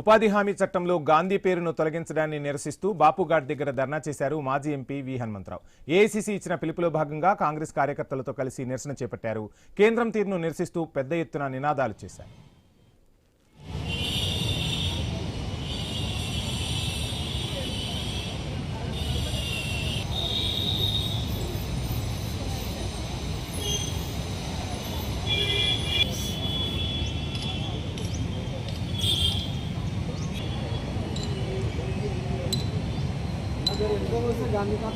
ఉపాధి హామీ చట్టంలో గాంధీ పేరును తొలగించడాన్ని నిరసిస్తూ బాపుఘాట్ దగ్గర ధర్నా చేశారు మాజీ ఎంపీ వి హనుమంతరావు. ఏఐసీసీ ఇచ్చిన పిలుపులో భాగంగా కాంగ్రెస్ కార్యకర్తలతో కలిసి నిరసన చేపట్టారు. కేంద్రం తీరును నిరసిస్తూ పెద్ద ఎత్తున నినాదాలు చేశారు. गांधी का